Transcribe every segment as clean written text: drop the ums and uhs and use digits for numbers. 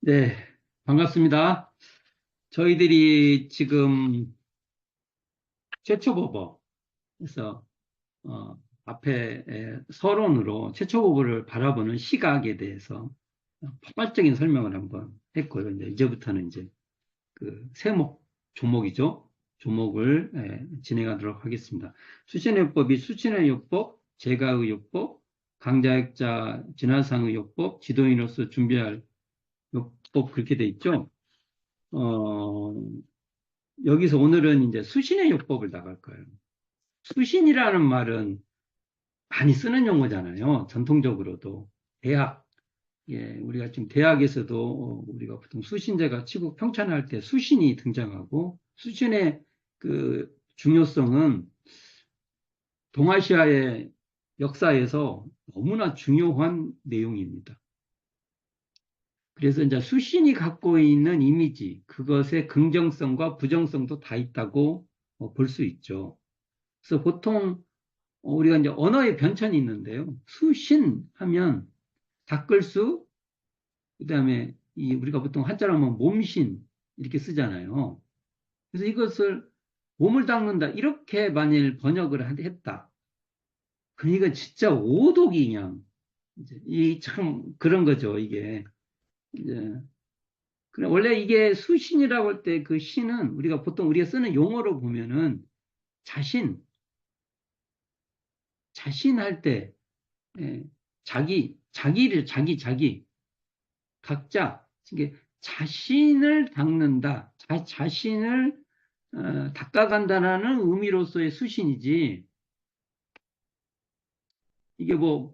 네, 반갑습니다. 저희들이 지금 최초보고에서 앞에 서론으로 최초보고를 바라보는 시각에 대해서 포괄적인 설명을 한번 했고요. 이제부터는 이제 그 세목 조목이죠. 조목을 진행하도록 하겠습니다. 수신의요법이 수신의요법, 재가의요법, 강자역자 진화상의요법, 지도인으로서 준비할 요법 그렇게 돼 있죠. 어, 여기서 오늘은 이제 수신의 요법을 나갈 거예요. 수신이라는 말은 많이 쓰는 용어잖아요. 전통적으로도. 대학. 예, 우리가 지금 대학에서도 우리가 보통 수신제가 치국 평찬할 때 수신이 등장하고 수신의 그 중요성은 동아시아의 역사에서 너무나 중요한 내용입니다. 그래서 이제 수신이 갖고 있는 이미지, 그것의 긍정성과 부정성도 다 있다고 볼 수 있죠. 그래서 보통 우리가 이제 언어의 변천이 있는데요. 수신 하면 닦을수, 그다음에 우리가 보통 한자로 하면 몸신 이렇게 쓰잖아요. 그래서 이것을 몸을 닦는다 이렇게 만일 번역을 했다. 그러니까 진짜 오독이 그냥 이 참 그런 거죠. 이게 이제 원래 이게 수신이라고 할 때 그 신은 우리가 쓰는 용어로 보면은 자신, 자신할 때 예, 자기, 각자, 이게 자신을 닦는다, 자신을 닦아간다라는 의미로서의 수신이지, 이게 뭐,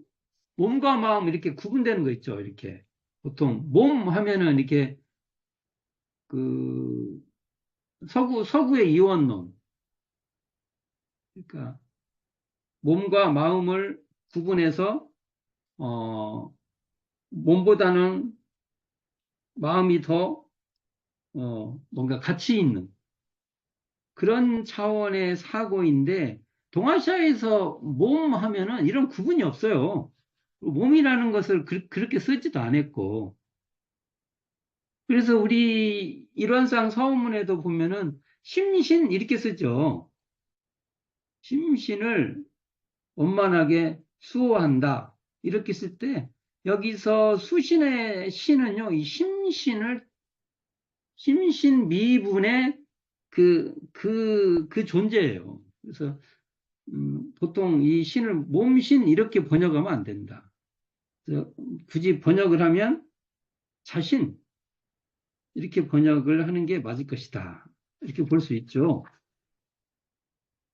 몸과 마음 이렇게 구분되는 거 있죠, 이렇게. 보통, 몸 하면은 이렇게, 그, 서구의 이원론. 그러니까, 몸과 마음을 구분해서, 어, 몸보다는 마음이 더, 뭔가 가치 있는, 그런 차원의 사고인데 동아시아에서 몸 하면은 이런 구분이 없어요. 몸이라는 것을 렇게 쓰지도 않았고 그래서 우리 일원상 서원문에도 보면은 심신 이렇게 쓰죠. 심신을 원만하게 수호한다 이렇게 쓸 때 여기서 수신의 신은요 이 심신 미분의 그 존재예요. 그래서 보통 이 신을 몸신 이렇게 번역하면 안 된다. 그래서 굳이 번역을 하면 자신 이렇게 번역을 하는 게 맞을 것이다. 이렇게 볼 수 있죠.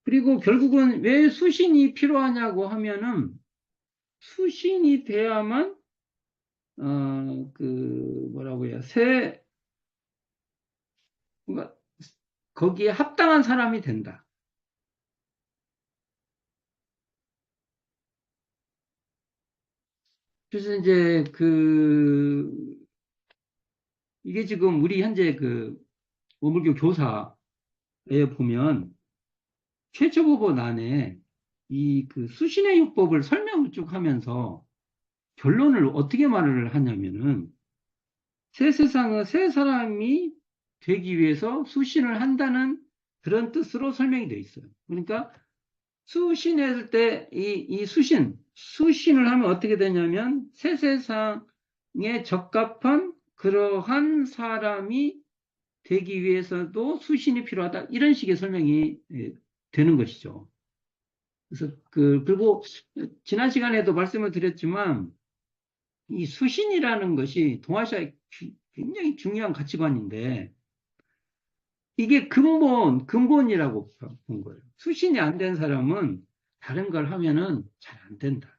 그리고 결국은 왜 수신이 필요하냐고 하면은 수신이 돼야만 그 뭐라고 해야 뭔가 거기에 합당한 사람이 된다. 그래서 이제 이게 지금 우리 현재 그 원불교 교사에 보면 최초보고 난에 그 수신의 요법을 설명을 쭉 하면서 결론을 어떻게 말을 하냐면은 새 세상의 새 사람이 되기 위해서 수신을 한다는 그런 뜻으로 설명이 되어 있어요. 그러니까 수신했을 때 이 수신을 하면 어떻게 되냐면 새 세상에 적합한 그러한 사람이 되기 위해서도 수신이 필요하다. 이런 식의 설명이 되는 것이죠. 그래서 그리고 지난 시간에도 말씀을 드렸지만 이 수신이라는 것이 동아시아의 굉장히 중요한 가치관인데 이게 근본이라고 본 거예요. 수신이 안 된 사람은 다른 걸 하면은 잘 안 된다.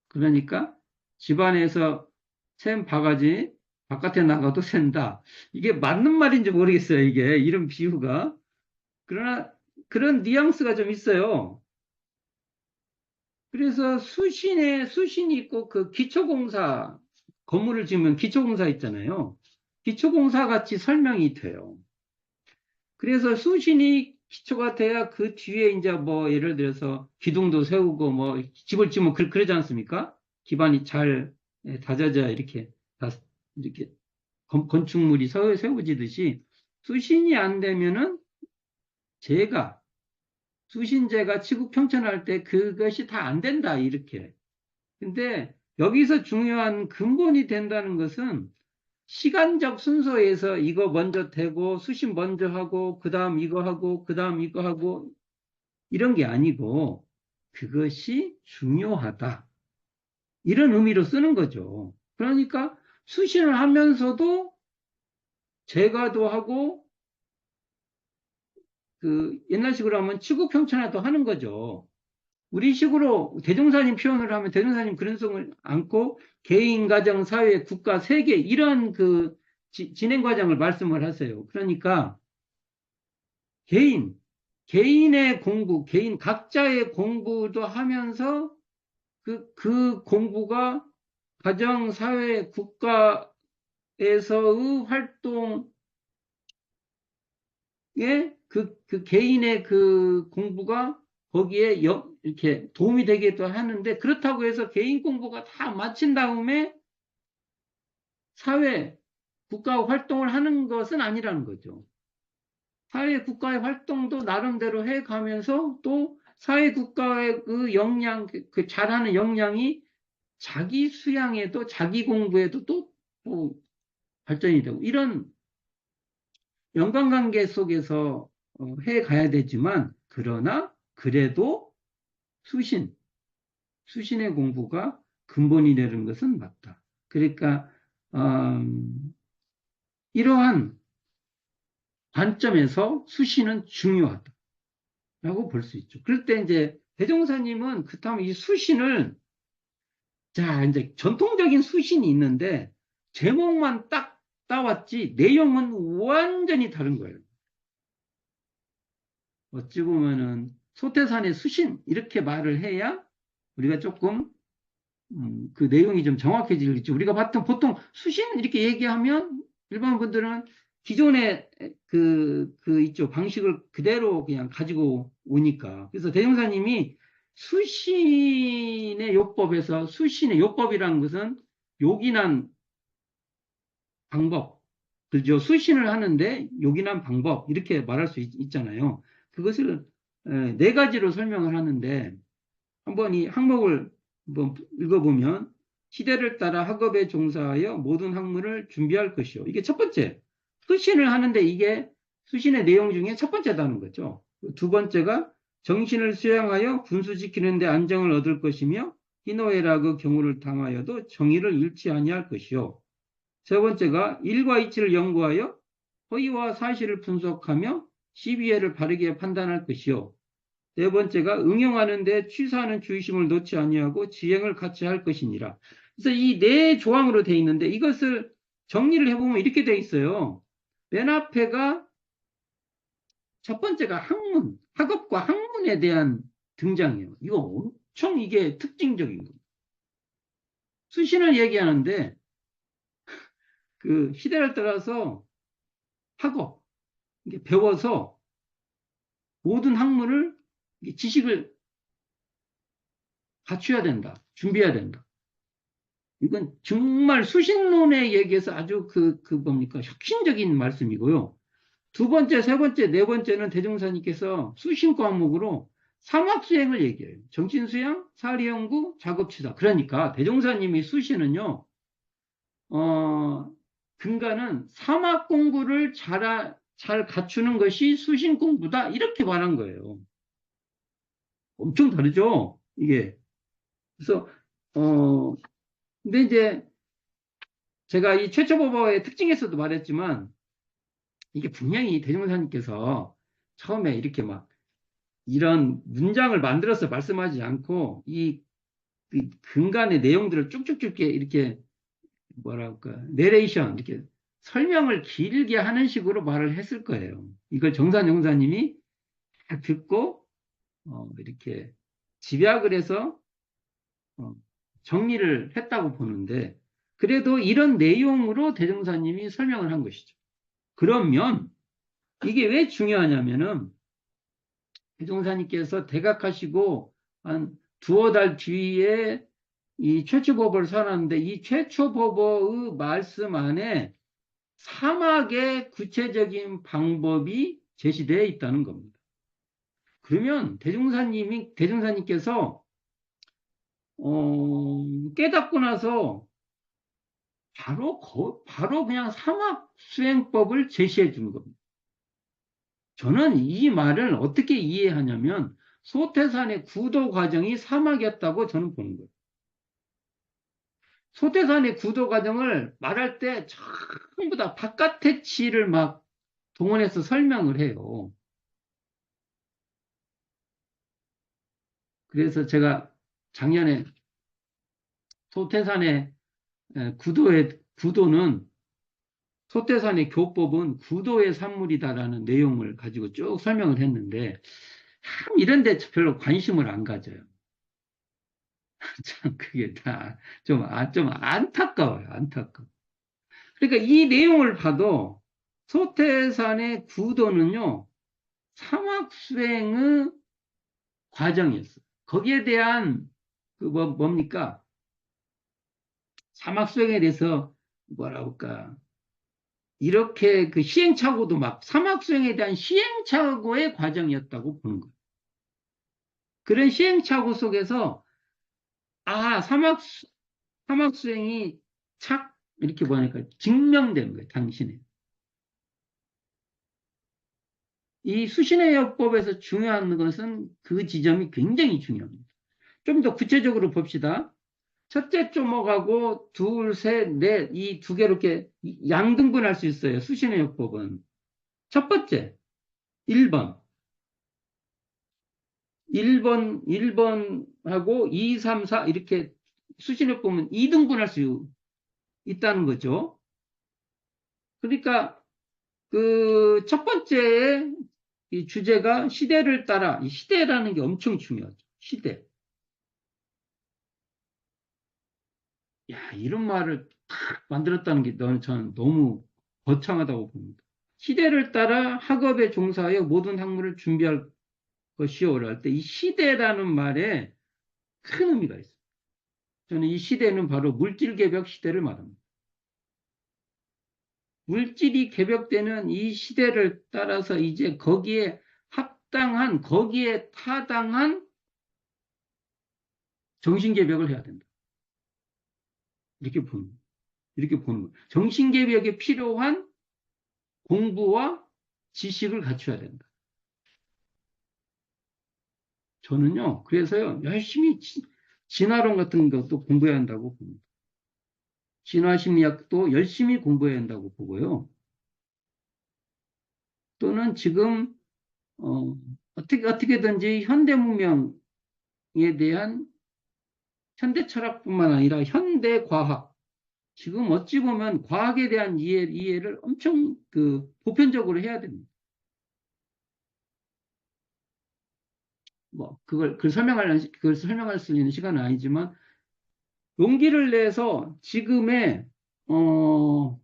그러니까 집안에서 샘 바가지 바깥에 나가도 샌다. 이게 맞는 말인지 모르겠어요. 이게 이런 비유가. 그러나 그런 뉘앙스가 좀 있어요. 그래서 수신이 있고 그 기초공사, 건물을 지으면 기초공사 있잖아요. 기초공사 같이 설명이 돼요. 그래서 수신이 기초가 돼야 그 뒤에 이제 뭐 예를 들어서 기둥도 세우고 뭐 집을 지으면 그러지 않습니까? 기반이 잘 다져져야 이렇게 다 이렇게. 건축물이 세워지듯이 수신이 안 되면은 수신제가 치국 평천할 때 그것이 다 안 된다, 이렇게. 근데 여기서 중요한 근본이 된다는 것은 시간적 순서에서 이거 먼저 되고 수신 먼저 하고 그다음 이거 하고 그다음 이거 하고 이런 게 아니고 그것이 중요하다. 이런 의미로 쓰는 거죠. 그러니까 수신을 하면서도 제가도 하고 그 옛날식으로 하면 치국평천화도 하는 거죠. 우리식으로 대종사님 표현을 하면 대종사님 그런 성을 안고 개인, 가정, 사회, 국가, 세계 이런 그 진행 과정을 말씀을 하세요. 그러니까 개인의 공부, 개인 각자의 공부도 하면서 그 공부가 가정, 사회, 국가에서의 활동에 그 개인의 그 공부가 거기에 이렇게 도움이 되기도 하는데 그렇다고 해서 개인 공부가 다 마친 다음에 사회, 국가 활동을 하는 것은 아니라는 거죠. 사회, 국가의 활동도 나름대로 해 가면서 또 사회, 국가의 그 역량, 그 잘하는 역량이 자기 수양에도 자기 공부에도 또 발전이 되고 이런 연관관계 속에서 해 가야 되지만 그러나 그래도 수신의 공부가 근본이 되는 것은 맞다. 그러니까 이러한 관점에서 수신은 중요하다라고 볼 수 있죠. 그럴 때 이제 대종사님은 그렇다면 이 수신을 자 이제 전통적인 수신이 있는데 제목만 딱 따왔지 내용은 완전히 다른 거예요. 어찌 보면은 소태산의 수신 이렇게 말을 해야 우리가 조금 그 내용이 좀 정확해지겠죠. 우리가 보통 수신 이렇게 얘기하면 일반 분들은 기존의 있죠. 방식을 그대로 그냥 가지고 오니까. 그래서 대종사님이 수신의 요법에서 수신의 요법이라는 것은 요긴한 방법, 그죠? 수신을 하는데 요긴한 방법 이렇게 말할 수 있잖아요. 그것을 네 가지로 설명을 하는데 한번 이 항목을 한번 읽어보면 시대를 따라 학업에 종사하여 모든 학문을 준비할 것이요. 이게 첫 번째. 수신을 하는데 이게 수신의 내용 중에 첫 번째다는 거죠. 두 번째가 정신을 수양하여 분수 지키는 데 안정을 얻을 것이며 희노애락의 경우를 당하여도 정의를 잃지 아니할 것이요. 세 번째가 일과 이치를 연구하여 허위와 사실을 분석하며 시비애를 바르게 판단할 것이요. 네 번째가 응용하는 데 취사하는 주의심을 놓지 아니하고 지행을 같이 할 것이니라. 그래서 이 네 조항으로 돼 있는데 이것을 정리를 해보면 이렇게 돼 있어요. 맨 앞에가 첫 번째가 학업과 학문에 대한 등장이에요. 이거 엄청 이게 특징적인 거예요. 수신을 얘기하는데 그 시대를 따라서 학업, 이게 배워서 모든 학문을 지식을 갖춰야 된다. 준비해야 된다. 이건 정말 수신론에 얘기해서 아주 뭡니까? 혁신적인 말씀이고요. 두 번째, 세 번째, 네 번째는 대종사님께서 수신 과목으로 삼학수행을 얘기해요. 정신수양, 사리연구, 작업치사. 그러니까 대종사님이 수신은요, 근간은 삼학 공부를 잘 갖추는 것이 수신 공부다. 이렇게 말한 거예요. 엄청 다르죠? 이게. 그래서, 근데 이제 제가 이 최초법어의 특징에서도 말했지만 이게 분명히 대종사님께서 처음에 이렇게 막 이런 문장을 만들어서 말씀하지 않고 이 근간의 내용들을 쭉쭉쭉 이렇게 뭐랄까 내레이션 이렇게 설명을 길게 하는 식으로 말을 했을 거예요. 이걸 정산 용사님이 다 듣고 이렇게 집약을 해서 정리를 했다고 보는데 그래도 이런 내용으로 대종사님이 설명을 한 것이죠. 그러면 이게 왜 중요하냐면은 대종사님께서 대각하시고 한 두어 달 뒤에 이 최초법을 선하는데 이 최초법의 말씀 안에 사막의 구체적인 방법이 제시되어 있다는 겁니다. 그러면 대종사님께서 깨닫고 나서 바로 그냥 사막 수행법을 제시해 준 겁니다. 저는 이 말을 어떻게 이해하냐면 소태산의 구도 과정이 사막이었다고 저는 보는 거예요. 소태산의 구도 과정을 말할 때 전부 다 바깥의 치를 막 동원해서 설명을 해요. 그래서 제가 작년에 소태산의 구도는 소태산의 교법은 구도의 산물이다라는 내용을 가지고 쭉 설명을 했는데 참 이런 데 별로 관심을 안 가져요. 참 그게 다 좀 안타까워요. 안타까워. 그러니까 이 내용을 봐도 소태산의 구도는요. 사막 수행의 과정이었어요. 거기에 대한 뭡니까? 사막 수행에 대해서 뭐라 할까? 이렇게 그 시행착오도 막 사막 수행에 대한 시행착오의 과정이었다고 보는 거예요. 그런 시행착오 속에서 아 사막 수행이 착 이렇게 보니까 증명된 거예요. 당신의 이 수신의역법에서 중요한 것은 그 지점이 굉장히 중요합니다. 좀 더 구체적으로 봅시다. 첫째 조목하고 둘, 셋, 넷, 이 두 개로 이렇게 양등분할 수 있어요. 수신의역법은. 첫 번째, 1번. 1번하고 2, 3, 4 이렇게 수신을 보면 2등분할 수 있다는 거죠. 그러니까 그 첫 번째 이 주제가 시대를 따라 이 시대라는 게 엄청 중요하죠. 시대. 야, 이런 말을 탁 만들었다는 게 저는 너무 거창하다고 봅니다. 시대를 따라 학업에 종사하여 모든 학문을 준비할 것이오라 할 때 이 시대라는 말에 큰 의미가 있어요. 저는 이 시대는 바로 물질 개벽 시대를 말합니다. 물질이 개벽되는 이 시대를 따라서 이제 거기에 합당한, 거기에 타당한 정신 개벽을 해야 된다. 이렇게 보는 거예요. 정신 개벽에 필요한 공부와 지식을 갖춰야 된다. 저는요, 그래서요, 열심히 진화론 같은 것도 공부해야 한다고 봅니다. 진화심리학도 열심히 공부해야 한다고 보고요. 또는 지금, 어떻게든지 현대문명에 대한 현대 철학뿐만 아니라 현대 과학, 지금 어찌 보면 과학에 대한 이해를 엄청 보편적으로 해야 됩니다. 그걸 설명할 수 있는 시간은 아니지만, 용기를 내서 지금의, 뭐,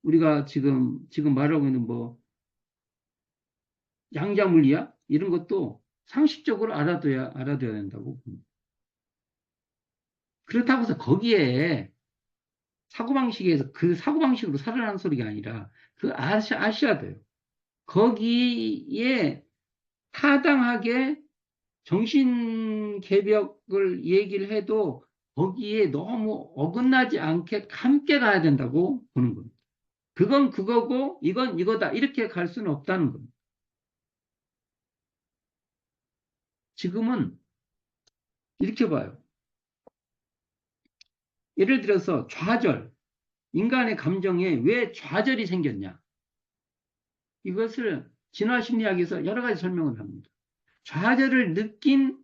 우리가 지금 말하고 있는 양자물리학? 이런 것도 상식적으로 알아둬야 된다고 봅니다. 그렇다고 해서 거기에 사고방식에서 그 사고방식으로 살아나는 소리가 아니라 아셔야 돼요. 거기에 타당하게 정신개벽을 얘기를 해도 거기에 너무 어긋나지 않게 함께 가야 된다고 보는 겁니다. 그건 그거고 이건 이거다 이렇게 갈 수는 없다는 겁니다. 지금은 이렇게 봐요. 예를 들어서 좌절, 인간의 감정에 왜 좌절이 생겼냐? 이것을 진화심리학에서 여러 가지 설명을 합니다. 좌절을 느낀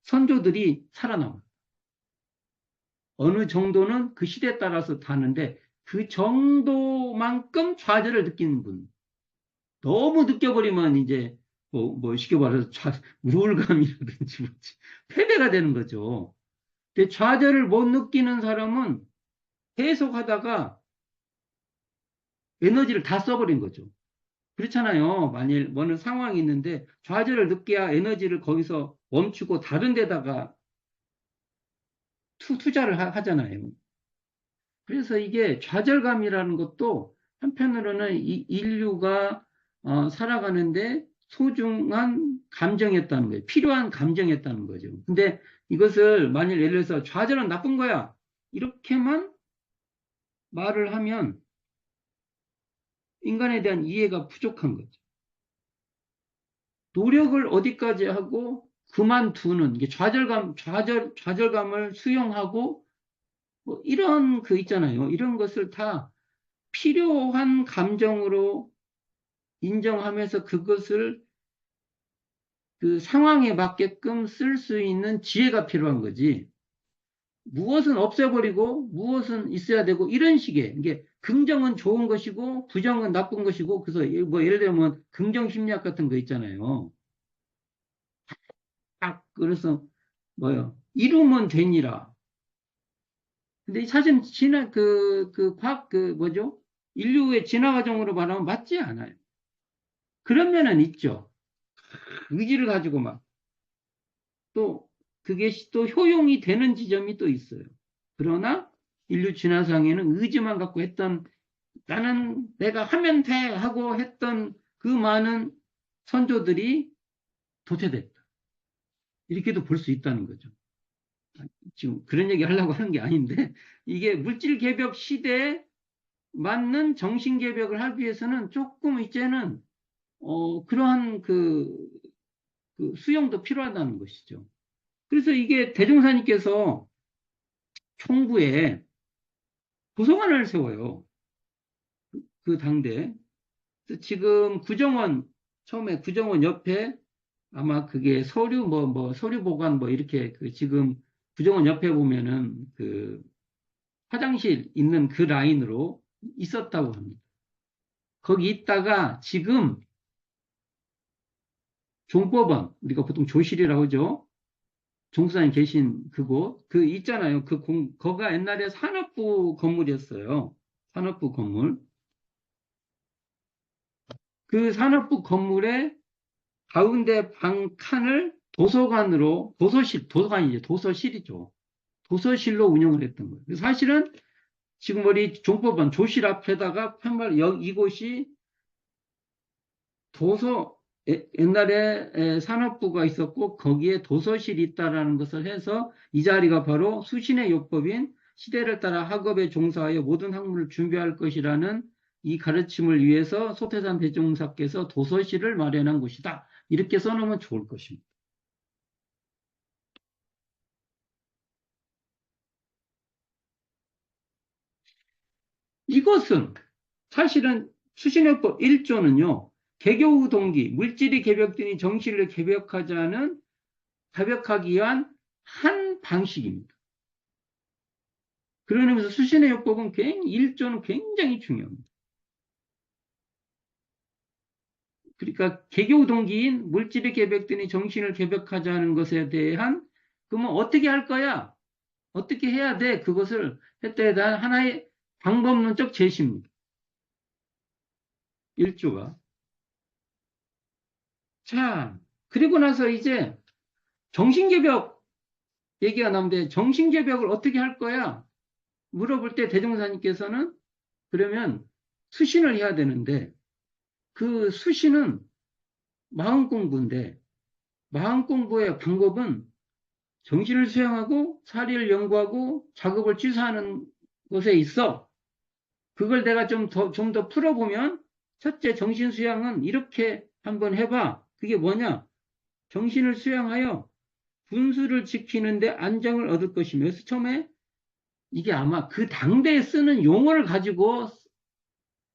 선조들이 살아남아요. 어느 정도는 그 시대에 따라서 다는데 그 정도만큼 좌절을 느끼는 분. 너무 느껴버리면 이제 쉽게 말해서 우울감이라든지 패배가 되는 거죠. 근데 좌절을 못 느끼는 사람은 계속하다가 에너지를 다 써버린 거죠. 그렇잖아요. 만일 어느 상황이 있는데 좌절을 느껴야 에너지를 거기서 멈추고 다른 데다가 투자를 하잖아요. 그래서 이게 좌절감이라는 것도 한편으로는 인류가 살아가는데 소중한 감정이었다는 거예요. 필요한 감정이었다는 거죠. 근데 이것을 만일 예를 들어서 좌절은 나쁜 거야. 이렇게만 말을 하면 인간에 대한 이해가 부족한 거죠. 노력을 어디까지 하고 그만두는 이게 좌절감을 수용하고 뭐 이런 그 있잖아요. 이런 것을 다 필요한 감정으로 인정하면서 그것을 그 상황에 맞게끔 쓸 수 있는 지혜가 필요한 거지. 무엇은 없애버리고 무엇은 있어야 되고 이런 식의 이게 긍정은 좋은 것이고 부정은 나쁜 것이고 그래서 뭐 예를 들면 긍정 심리학 같은 거 있잖아요. 딱 그래서 뭐요? 이루면 되니라. 근데 사실 그 과학 그 뭐죠? 인류의 진화 과정으로 말하면 맞지 않아요. 그런 면은 있죠. 의지를 가지고 막 또 그게 또 효용이 되는 지점이 또 있어요. 그러나 인류 진화상에는 의지만 갖고 했던 나는 내가 하면 돼 하고 했던 그 많은 선조들이 도태됐다. 이렇게도 볼 수 있다는 거죠. 지금 그런 얘기 하려고 하는 게 아닌데 이게 물질 개벽 시대에 맞는 정신 개벽을 하기 위해서는 조금 이제는 그러한 그 수용도 필요하다는 것이죠. 그래서 이게 대종사님께서 총부에 도서관을 세워요. 그 당대. 지금 구정원, 처음에 구정원 옆에 아마 그게 서류 서류 보관 이렇게 그 지금 구정원 옆에 보면은 그 화장실 있는 그 라인으로 있었다고 합니다. 거기 있다가 지금 종법원, 우리가 보통 조실이라고 하죠. 종사님 계신 그곳, 그 있잖아요. 거가 옛날에 산업부 건물이었어요. 산업부 건물. 그 산업부 건물에 가운데 방 칸을 도서관으로, 도서관이죠. 도서실이죠. 도서실로 운영을 했던 거예요. 사실은 지금 우리 종법원 조실 앞에다가 편말 이곳이 도서 옛날에 산업부가 있었고 거기에 도서실이 있다라는 것을 해서 이 자리가 바로 수신의 요법인 시대를 따라 학업에 종사하여 모든 학문을 준비할 것이라는 이 가르침을 위해서 소태산 대종사께서 도서실을 마련한 곳이다. 이렇게 써놓으면 좋을 것입니다. 이것은 사실은 수신요법 1조는요. 개교우 동기, 물질이 개벽되니 정신을 개벽하기 위한 한 방식입니다. 그런 의미에서 수신의 요법은 1조는 굉장히 중요합니다. 그러니까 개교 동기인 물질이 개벽되니 정신을 개벽하자는 것에 대한 그러면 어떻게 할 거야? 어떻게 해야 돼? 그것을 했다에 대한 하나의 방법론적 제시입니다. 1조가. 자, 그리고 나서 이제 정신개벽 얘기가 나오는데 정신개벽을 어떻게 할 거야? 물어볼 때 대종사님께서는 그러면 수신을 해야 되는데 그 수신은 마음 공부인데 마음 공부의 방법은 정신을 수양하고 사리를 연구하고 작업을 취사하는 것에 있어. 그걸 내가 좀 더 풀어보면 첫째 정신 수양은 이렇게 한번 해봐. 그게 뭐냐? 정신을 수양하여 분수를 지키는데 안정을 얻을 것이며 그래서 처음에 이게 아마 그 당대에 쓰는 용어를 가지고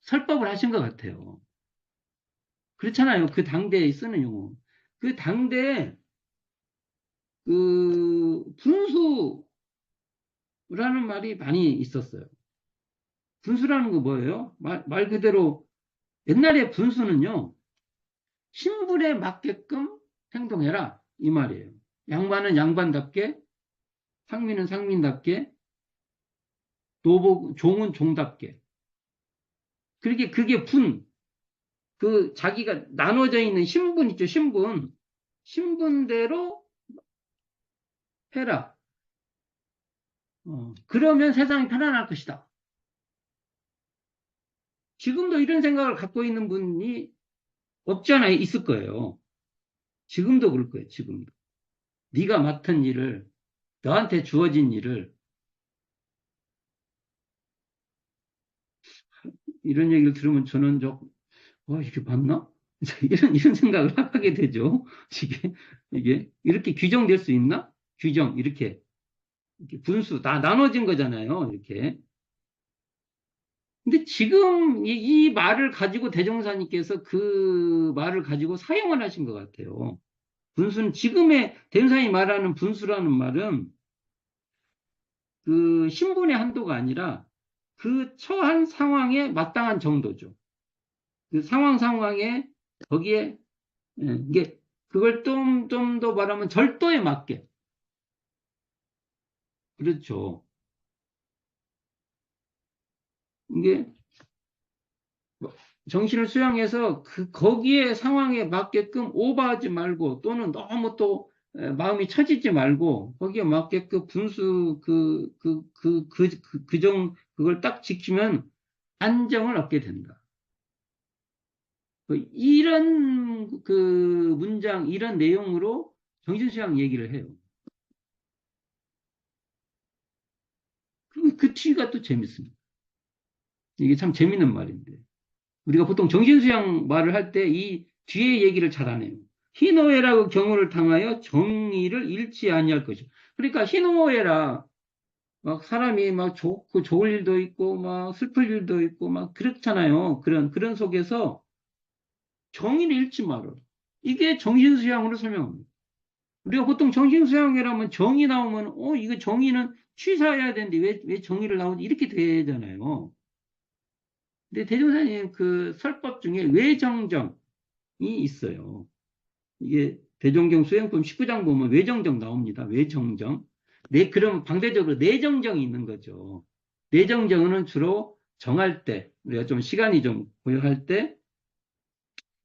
설법을 하신 것 같아요. 그렇잖아요. 그 당대에 쓰는 용어. 그 당대에 그 분수라는 말이 많이 있었어요. 분수라는 거 뭐예요? 말 그대로 옛날에 분수는요. 신분에 맞게끔 행동해라 이 말이에요. 양반은 양반답게, 상민은 상민답게, 종은 종답게. 그게 그 자기가 나눠져 있는 신분 있죠, 신분. 신분대로 해라. 그러면 세상이 편안할 것이다. 지금도 이런 생각을 갖고 있는 분이 없지 않아 있을 거예요. 지금도 그럴 거예요. 지금도. 네가 맡은 일을, 너한테 주어진 일을, 이런 얘기를 들으면 저는 이게 맞나? 이런 생각을 하게 되죠. 이게 이렇게 규정될 수 있나? 규정, 이렇게 분수, 다 나눠진 거잖아요. 이렇게. 근데 지금 이 말을 가지고 대종사님께서 그 말을 가지고 사용을 하신 것 같아요. 분수는 지금의 대종사님이 말하는 분수라는 말은 그 신분의 한도가 아니라 그 처한 상황에 마땅한 정도죠. 그 상황에 거기에 이게 그걸 좀 더 말하면 절도에 맞게. 그렇죠. 이게 뭐 정신을 수양해서 거기에 상황에 맞게끔 오버하지 말고 또는 너무 또 마음이 처지지 말고 거기에 맞게끔 분수 그걸 딱 지키면 안정을 얻게 된다. 이런 문장, 이런 내용으로 정신수양 얘기를 해요. 그 뒤가 또 재밌습니다. 이게 참 재밌는 말인데. 우리가 보통 정신수양 말을 할 때 이 뒤에 얘기를 잘 안 해요. 희노애락의 경우를 당하여 정의를 잃지 아니할 것이요. 그러니까 희노애락, 막 사람이 막 좋고 좋을 일도 있고 막 슬플 일도 있고 막 그렇잖아요. 그런 속에서 정의를 잃지 말아요. 이게 정신수양으로 설명합니다. 우리가 보통 정신수양이라면 정의 나오면 이거 정의는 취사해야 되는데 왜 정의를 나오지? 이렇게 되잖아요. 근데 대종사님 그 설법 중에 외정정이 있어요. 이게 대종경 수행품 19장 보면 외정정 나옵니다. 외정정. 그럼 방대적으로 내정정이 있는 거죠. 내정정은 주로 정할 때, 우리가 좀 시간이 좀 고요할 때,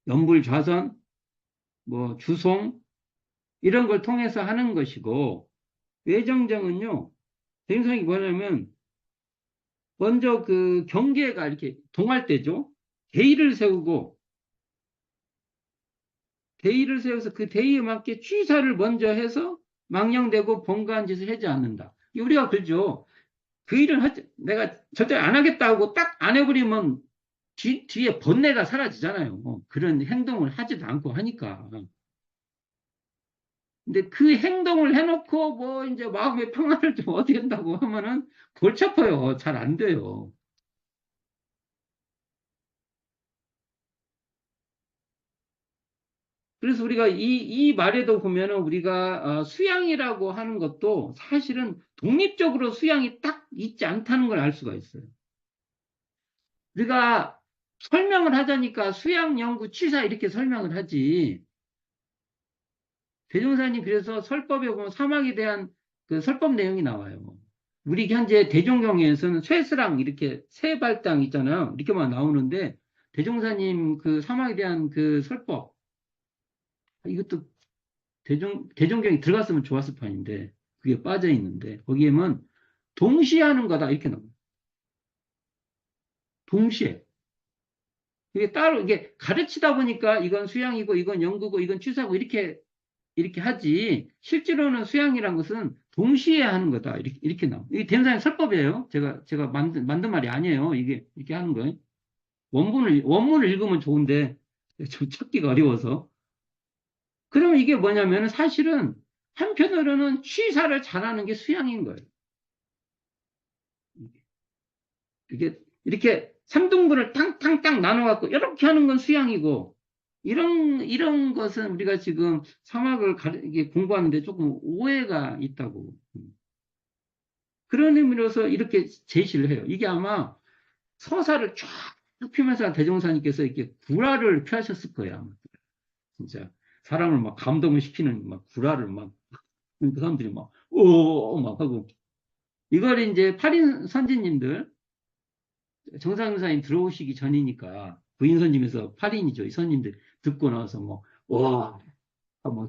연불좌선, 뭐 주송, 이런 걸 통해서 하는 것이고, 외정정은요, 대종사님이 뭐냐면, 먼저 그 경계가 이렇게 동할 때죠. 대의를 세우고, 대의를 세워서 그 대의에 맞게 취사를 먼저 해서 망령되고 번거한 짓을 하지 않는다. 우리가 그러죠. 그 일을 내가 절대 안 하겠다고 딱 안 해버리면 뒤에 번뇌가 사라지잖아요. 그런 행동을 하지도 않고 하니까. 근데 그 행동을 해놓고 뭐 이제 마음의 평안을 좀 어떻게 한다고 하면은 골치 아파요. 잘 안 돼요. 그래서 우리가 이 말에도 보면은 우리가 수양이라고 하는 것도 사실은 독립적으로 수양이 딱 있지 않다는 걸 알 수가 있어요. 우리가 설명을 하자니까 수양, 연구, 취사 이렇게 설명을 하지. 대종사님 그래서 설법에 보면 사막에 대한 그 설법 내용이 나와요. 우리 현재 대종경에서는 쇠스랑 이렇게 세 발당 있잖아요. 이렇게만 나오는데 대종사님 그 사막에 대한 그 설법 이것도 대종경이 들어갔으면 좋았을 판인데 그게 빠져 있는데 거기에는 동시에 하는 거다 이렇게 나와요. 동시에. 이게 따로 이게 가르치다 보니까 이건 수양이고 이건 연구고 이건 취사고 이렇게 하지 실제로는 수양이란 것은 동시에 하는 거다 이렇게 나와. 이게 대명사의 설법이에요. 제가 만든 말이 아니에요. 이게 이렇게 하는 거예요. 원문을 읽으면 좋은데 좀 찾기가 어려워서. 그러면 이게 뭐냐면 사실은 한편으로는 취사를 잘하는 게 수양인 거예요. 이게 이렇게 3등분을 탕탕탕 나눠갖고 이렇게 하는 건 수양이고 이런 것은 우리가 지금 사막을 이게 공부하는데 조금 오해가 있다고. 그런 의미로서 이렇게 제시를 해요. 이게 아마 서사를 쫙 펴면서 대종사님께서 이렇게 구라를 펴하셨을 거예요. 진짜 사람을 막 감동을 시키는 막 구라를 막 그 사람들이 막 하고 이걸 이제 팔인 선지님들 정상사님 들어오시기 전이니까 부인 선님에서 8인이죠. 이 선님들 듣고 나서 와,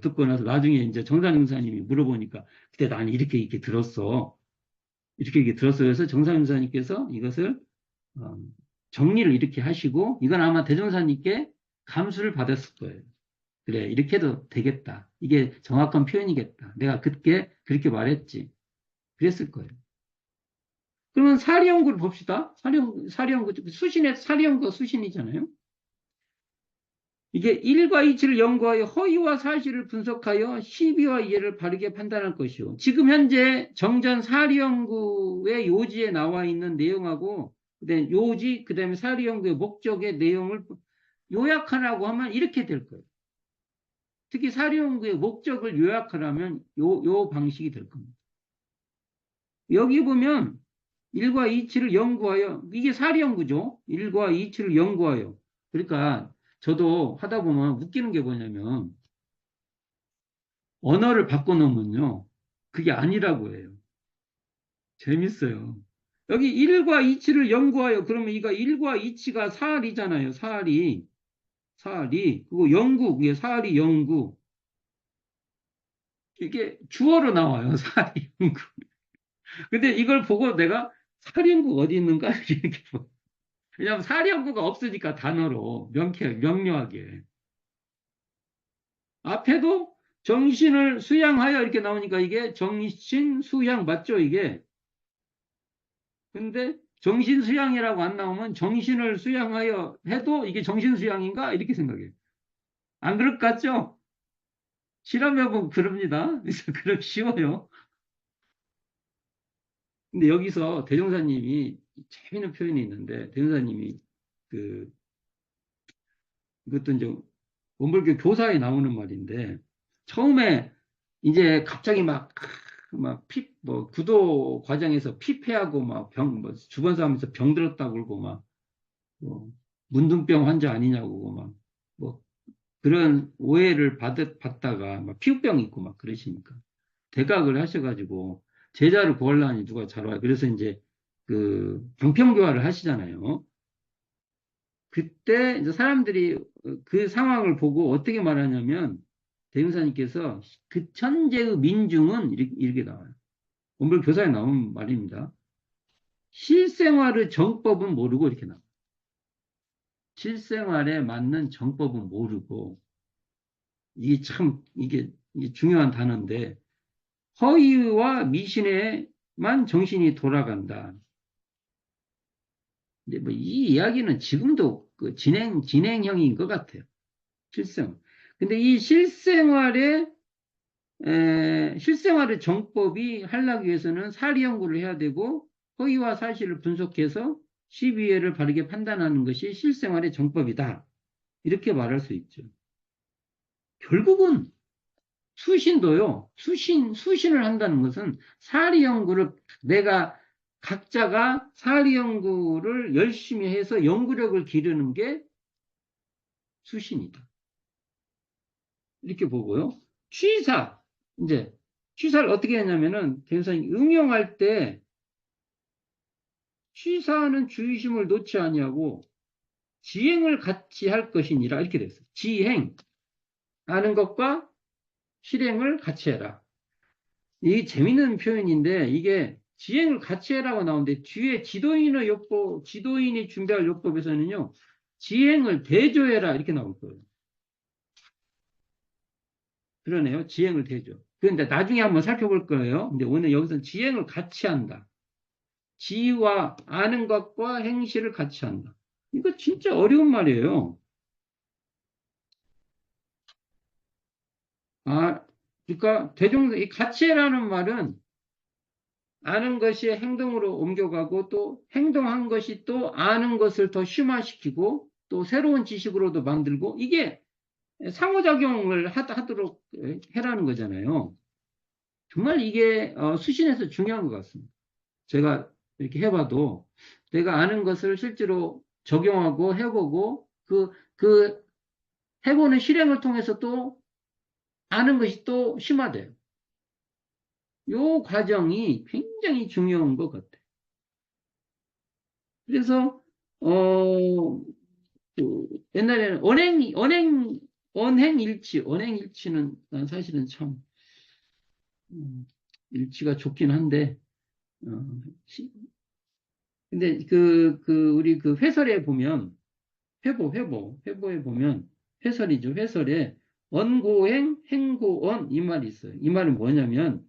듣고 나서 나중에 이제 정상사님이 물어보니까 그때 나는 이렇게 들었어. 이렇게 들었어. 그래서 정상사님께서 이것을 어, 정리를 이렇게 하시고, 이건 아마 대종사님께 감수를 받았을 거예요. 그래, 이렇게 해도 되겠다. 이게 정확한 표현이겠다. 내가 그렇게 말했지. 그랬을 거예요. 그러면 사리연구를 봅시다. 사리연구, 사리연구가 수신이잖아요. 이게 1과 이치를 연구하여 허위와 사실을 분석하여 시비와 이해를 바르게 판단할 것이요. 지금 현재 정전 사리연구의 요지에 나와 있는 내용하고, 그다음에 요지, 그다음에 사리연구의 목적의 내용을 요약하라고 하면 이렇게 될 거예요. 특히 사리연구의 목적을 요약하려면 요 방식이 될 겁니다. 여기 보면 1과 이치를 연구하여, 이게 사리연구죠. 1과 이치를 연구하여. 그러니까 저도 하다 보면 웃기는 게 뭐냐면 언어를 바꿔놓으면요. 그게 아니라고 해요. 재밌어요. 여기 1과 이치를 연구하여 그러면 이거 1과 이치가 사리잖아요. 사리. 그리고 연구, 그게 사리 연구. 이게 주어로 나와요. 사리 연구. 근데 이걸 보고 내가 사리 연구 어디 있는가 이렇게 봐. 왜냐하면 사리 연구가 없으니까 단어로 명료하게. 앞에도 정신을 수양하여 이렇게 나오니까 이게 정신 수양 맞죠, 이게? 근데 정신 수양이라고 안 나오면 정신을 수양하여 해도 이게 정신 수양인가? 이렇게 생각해요. 안 그럴 것 같죠? 실험해보면 그럽니다. 그래서 그렇게 쉬워요. 근데 여기서 대종사님이 재미있는 표현이 있는데, 대종사님이 그, 이것도 이제 원불교 교사에 나오는 말인데, 처음에 이제 갑자기 구도 과정에서 피폐하고 주변 사람에서 병 들었다고 그러고 뭐, 문둥병 환자 아니냐고 뭐, 그런 오해를 받다가 피부병 있고 그러시니까 대각을 하셔가지고 제자를 구하려니 누가 잘 와요. 그래서 이제 그 방평교화를 하시잖아요. 그때 이제 사람들이 그 상황을 보고 어떻게 말하냐면 대흥사님께서 그 천재의 민중은 이렇게 나와요. 원불 교사에 나온 말입니다. 실생활의 정법은 모르고 이렇게 나와요. 실생활에 맞는 정법은 모르고 이게 중요한 단어인데 허위와 미신에만 정신이 돌아간다. 근데 뭐 이 이야기는 지금도 그 진행형인 것 같아요. 실생. 근데 이 실생활의 정법이 하려기 위해서는 사리 연구를 해야 되고 허위와 사실을 분석해서 시비회를 바르게 판단하는 것이 실생활의 정법이다. 이렇게 말할 수 있죠. 결국은 수신도요. 수신을 한다는 것은 사리 연구를 각자가 사리 연구를 열심히 해서 연구력을 기르는 게 수신이다. 이렇게 보고요. 취사, 이제 취사를 어떻게 했냐면은 대사님 응용할 때 취사는 주의심을 놓지 아니하고 지행을 같이 할 것이니라 이렇게 됐어요. 지행, 아는 것과 실행을 같이 해라. 이게 재밌는 표현인데 이게 지행을 같이 해라고 나오는데 뒤에 지도인이 준비할 요법에서는요. 지행을 대조해라 이렇게 나올 거예요. 그러네요. 지행을 대조. 그런데 나중에 한번 살펴볼 거예요. 근데 오늘 여기서 지행을 같이 한다. 지와 아는 것과 행실을 같이 한다. 이거 진짜 어려운 말이에요. 그러니까 이 같이 해라는 말은 아는 것이 행동으로 옮겨가고 또 행동한 것이 또 아는 것을 더 심화시키고 또 새로운 지식으로도 만들고 이게 상호작용을 하도록 해라는 거잖아요. 정말 이게 수신에서 중요한 것 같습니다. 제가 이렇게 해봐도 내가 아는 것을 실제로 적용하고 해보고 그 해보는 실행을 통해서 또 아는 것이 또 심화돼요. 요 과정이 굉장히 중요한 것 같아요. 그래서 옛날에는 언행일치는 난 사실은 참 일치가 좋긴 한데 어, 근데 우리 그 회설에 보면, 회보에 보면, 회설이죠. 회설에, 언고행, 행고언, 이 말이 있어요. 이 말은 뭐냐면,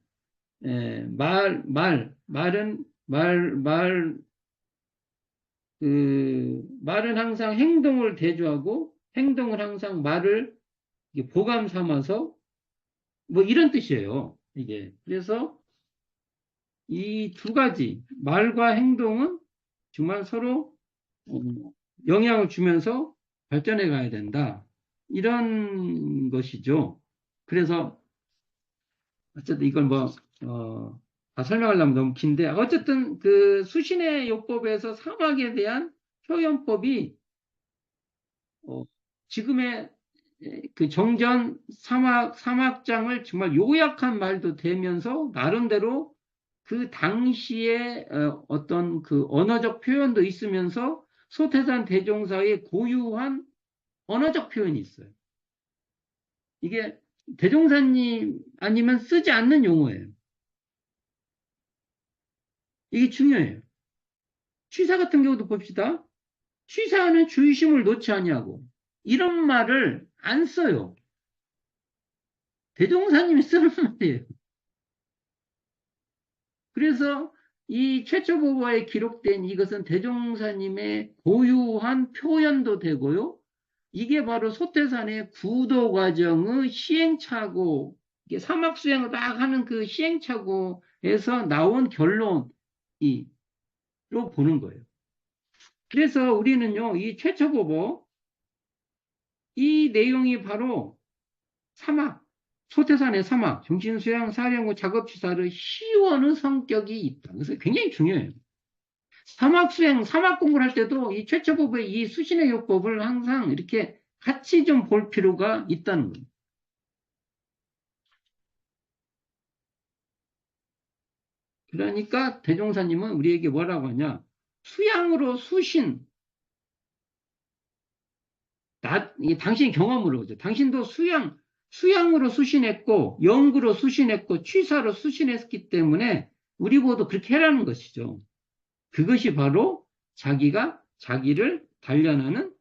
말은 항상 행동을 대조하고, 행동을 항상 말을 이게 보감 삼아서, 뭐 이런 뜻이에요. 이게. 그래서 이 두 가지, 말과 행동은 정말 서로 어, 영향을 주면서 발전해 가야 된다. 이런 것이죠. 그래서 어쨌든 이걸 뭐, 다 설명하려면 너무 긴데, 어쨌든 그 수신의 요법에서 사막에 대한 표현법이, 어, 지금의 그 정전 사막장을 정말 요약한 말도 되면서, 나름대로 그 당시에 어떤 그 언어적 표현도 있으면서 소태산 대종사의 고유한 언어적 표현이 있어요. 이게 대종사님 아니면 쓰지 않는 용어예요. 이게 중요해요. 취사 같은 경우도 봅시다. 취사하는 주의심을 놓지 아니하고 이런 말을 안 써요. 대종사님이 쓰는 말이에요. 그래서 이 최초 보고에 기록된 이것은 대종사님의 고유한 표현도 되고요. 이게 바로 소태산의 구도 과정의 시행착오, 이게 사막 수행을 막 하는 그 시행착오에서 나온 결론이로 보는 거예요. 그래서 우리는요, 이 최초 보고 이 내용이 바로 사막, 소태산의 사막, 정신수양, 사령구, 작업치사를 시원의 성격이 있다. 그래서 굉장히 중요해요. 사막 수행, 사막 공부를 할 때도 이 최초법의 이 수신의 요법을 항상 이렇게 같이 좀 볼 필요가 있다는 거예요. 그러니까 대종사님은 우리에게 뭐라고 하냐? 수양으로 수신, 이게 당신 경험으로 그죠? 당신도 수양으로 수신했고, 영구로 수신했고, 취사로 수신했기 때문에 우리 모두 그렇게 해라는 것이죠. 그것이 바로 자기가 자기를 단련하는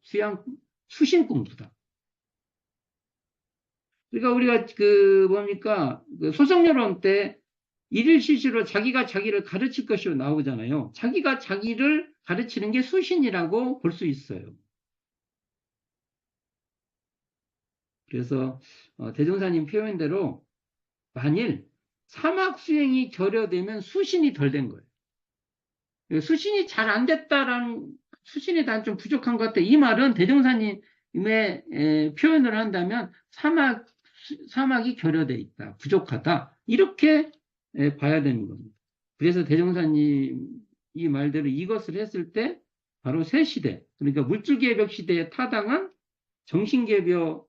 수신 공부다. 그러니까 우리가 뭡니까? 그 소성여론 때 일일 실시로 자기가 자기를 가르칠 것이로 나오잖아요. 자기가 자기를 가르치는 게 수신이라고 볼 수 있어요. 그래서 대종사님 표현대로 만일 사막 수행이 결여되면 수신이 덜 된 거예요. 수신이 잘 안 됐다라는, 수신이 난 좀 부족한 것 같아. 이 말은 대종사님의 표현을 한다면 사막이 결여돼 있다, 부족하다, 이렇게 봐야 되는 겁니다. 그래서 대종사님 이 말대로 이것을 했을 때 바로 새 시대, 그러니까 물질개벽 시대에 타당한 정신개벽을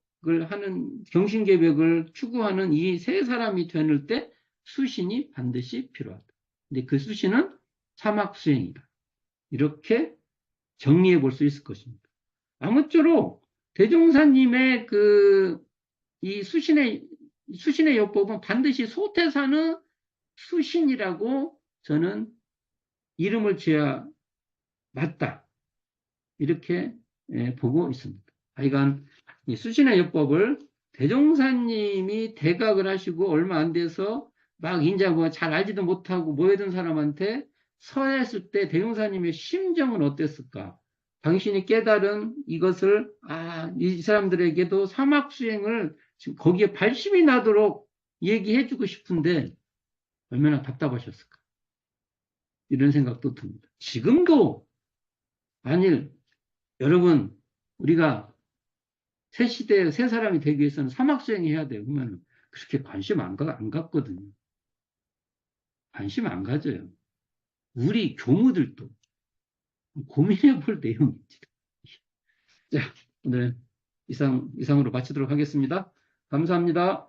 추구하는 이 세 사람이 되는 때 수신이 반드시 필요하다. 근데 그 수신은 사막수행이다. 이렇게 정리해 볼 수 있을 것입니다. 아무쪼록 대종사님의 이 수신의 요법은 반드시 소태산의 수신이라고 저는 이름을 지어야 맞다. 이렇게 보고 있습니다. 하여간 이 수신의 요법을 대종사님이 대각을 하시고 얼마 안 돼서 막 인자 뭐 잘 알지도 못하고 모여든 사람한테 서했을 때 대종사님의 심정은 어땠을까? 당신이 깨달은 이것을 이 사람들에게도 사막 수행을 지금 거기에 발심이 나도록 얘기해주고 싶은데 얼마나 답답하셨을까? 이런 생각도 듭니다. 지금도 만일 여러분 우리가 새 시대의 새 사람이 되기 위해서는 사막 수행해야 돼요. 그러면 그렇게 관심 안 갖거든요. 관심 안 가져요. 우리 교무들도 고민해 볼 내용입니다. 자, 오늘 이상으로 마치도록 하겠습니다. 감사합니다.